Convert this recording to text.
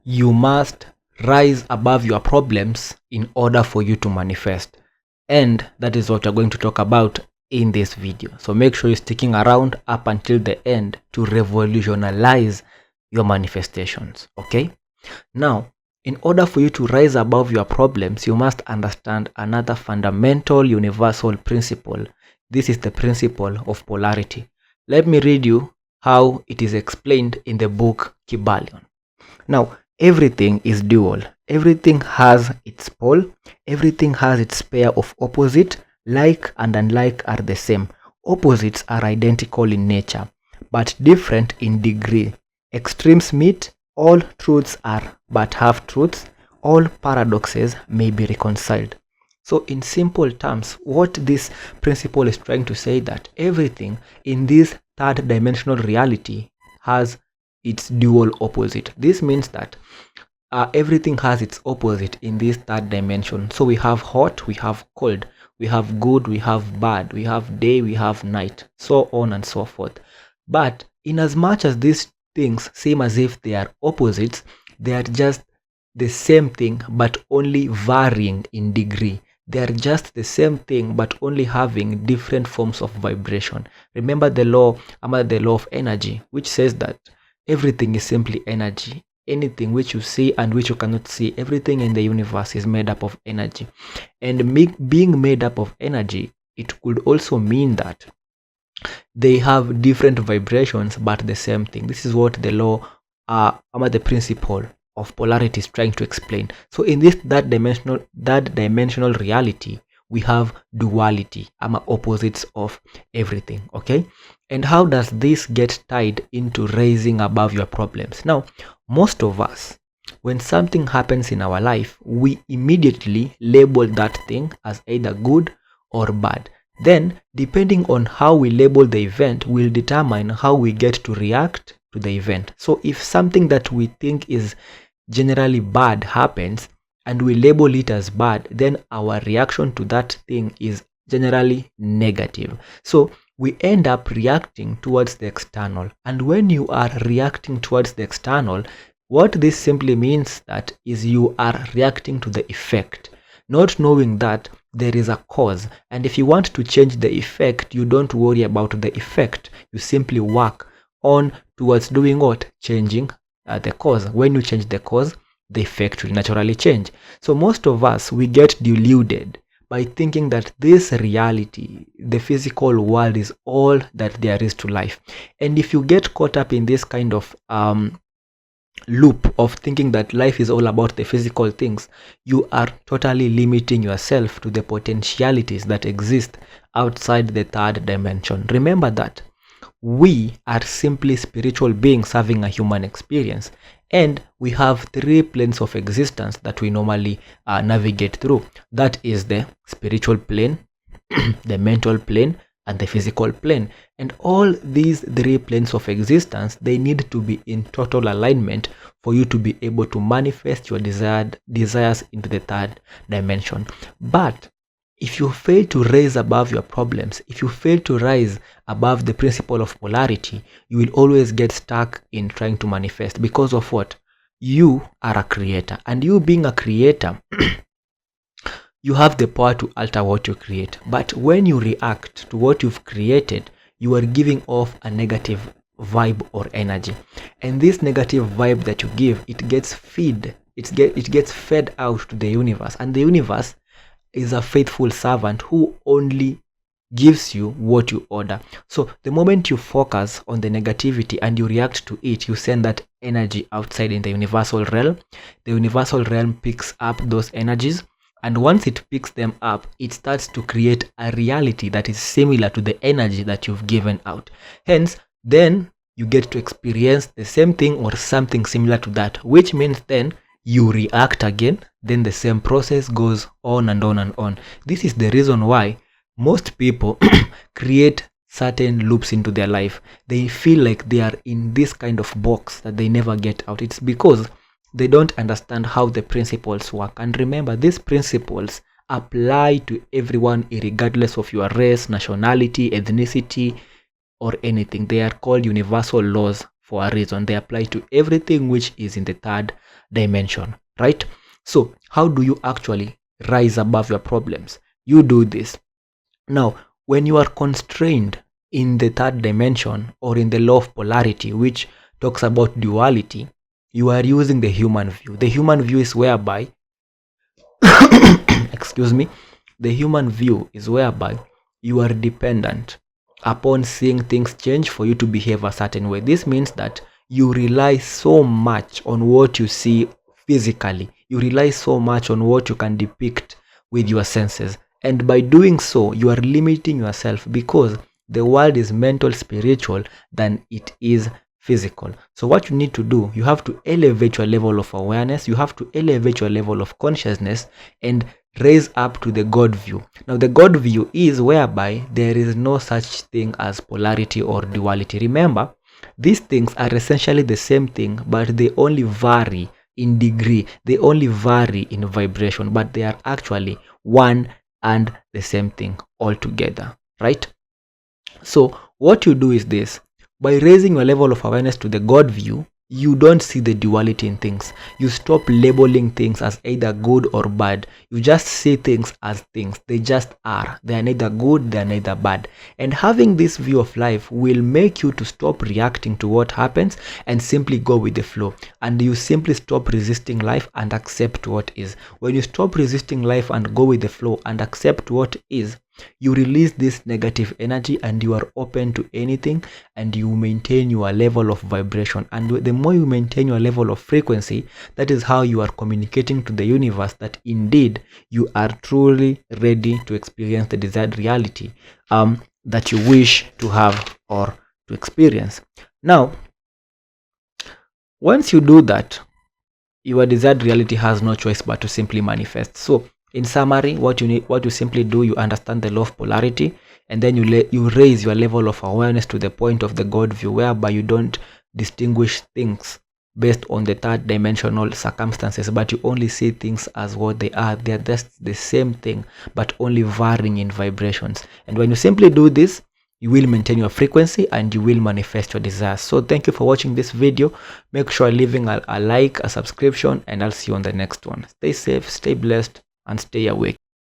you must rise above your problems in order for you to manifest. And that is what we're going to talk about in this video. So make sure you're sticking around up until the end to revolutionize your manifestations. Okay? Now, in order for you to rise above your problems, you must understand another fundamental universal principle. This is the principle of polarity. Let me read you how it is explained in the book Kybalion. Now, everything is dual. Everything has its pole. Everything has its pair of opposite. Like and unlike are the same. Opposites are identical in nature, but different in degree. Extremes meet. All truths are but half truths. All paradoxes may be reconciled. So in simple terms, what this principle is trying to say that everything in this third dimensional reality has its dual opposite. This means that everything has its opposite in this third dimension. So we have hot, we have cold, we have good, we have bad, we have day, we have night, so on and so forth. But in as much as these things seem as if they are opposites, they are just the same thing but only varying in degree. They are just the same thing but only having different forms of vibration. Remember the law of energy, which says that everything is simply energy. Anything which you see and which you cannot see, everything in the universe is made up of energy. And being made up of energy, it could also mean that they have different vibrations but the same thing. This is what the law, the principle of polarity is trying to explain. So in this that dimensional reality, we have duality, opposites of everything. Okay, and how does this get tied into raising above your problems? Now, most of us, when something happens in our life, we immediately label that thing as either good or bad. Then, depending on how we label the event, will determine how we get to react to the event. So if something that we think is generally bad happens and we label it as bad, then our reaction to that thing is generally negative. So we end up reacting towards the external. And when you are reacting towards the external, what this simply means that is you are reacting to the effect, not knowing that there is a cause. And if you want to change the effect, you don't worry about the effect. You simply work on towards doing what? Changing the cause. When you change the cause, the effect will naturally change. So most of us, we get deluded by thinking that this reality, the physical world, is all that there is to life. And if you get caught up in this kind of loop of thinking that life is all about the physical things, you are totally limiting yourself to the potentialities that exist outside the third dimension. Remember that we are simply spiritual beings having a human experience, and we have 3 planes of existence that we normally navigate through. That is the spiritual plane, the mental plane, and the physical plane. And all these 3 planes of existence, they need to be in total alignment for you to be able to manifest your desires into the third dimension. But if you fail to rise above your problems, if you fail to rise above the principle of polarity, you will always get stuck in trying to manifest. Because of what? You are a creator, and you being a creator, you have the power to alter what you create. But when you react to what you've created, you are giving off a negative vibe or energy. And this negative vibe that you give, it gets fed out to the universe. And the universe is a faithful servant who only gives you what you order. So the moment you focus on the negativity and you react to it, you send that energy outside in the universal realm. The universal realm picks up those energies. And once it picks them up, it starts to create a reality that is similar to the energy that you've given out. Hence, then you get to experience the same thing or something similar to that, which means then you react again, then the same process goes on and on and on. This is the reason why most people create certain loops into their life. They feel like they are in this kind of box that they never get out. It's because they don't understand how the principles work. And remember, these principles apply to everyone regardless of your race, nationality, ethnicity, or anything. They are called universal laws for a reason. They apply to everything which is in the third dimension, right? So how do you actually rise above your problems? You do this. Now, when you are constrained in the third dimension or in the law of polarity, which talks about duality, you are using the human view. The human view is whereby excuse me, the human view is whereby you are dependent upon seeing things change for you to behave a certain way. This means that you rely so much on what you see physically. You rely so much on what you can depict with your senses. And by doing so, you are limiting yourself, because the world is mental, spiritual than it is physical. So what you need to do, you have to elevate your level of awareness, you have to elevate your level of consciousness and raise up to the God view. Now the God view is whereby there is no such thing as polarity or duality. Remember, these things are essentially the same thing, but they only vary in degree, they only vary in vibration, but they are actually one and the same thing altogether, right? So what you do is this: by raising your level of awareness to the God view, you don't see the duality in things. You stop labeling things as either good or bad. You just see things as things. They just are. They are neither good, they are neither bad. And having this view of life will make you to stop reacting to what happens and simply go with the flow. And you simply stop resisting life and accept what is. When you stop resisting life and go with the flow and accept what is, you release this negative energy and you are open to anything, and you maintain your level of vibration. And the more you maintain your level of frequency, that is how you are communicating to the universe that indeed you are truly ready to experience the desired reality that you wish to have or to experience. Now, once you do that, your desired reality has no choice but to simply manifest. So in summary, what you simply do, you understand the law of polarity, and then you raise your level of awareness to the point of the God view, whereby you don't distinguish things based on the third dimensional circumstances, but you only see things as what they are. They are just the same thing, but only varying in vibrations. And when you simply do this, you will maintain your frequency and you will manifest your desires. So thank you for watching this video. Make sure leaving a like, a subscription, and I'll see you on the next one. Stay safe, stay blessed, and stay awake.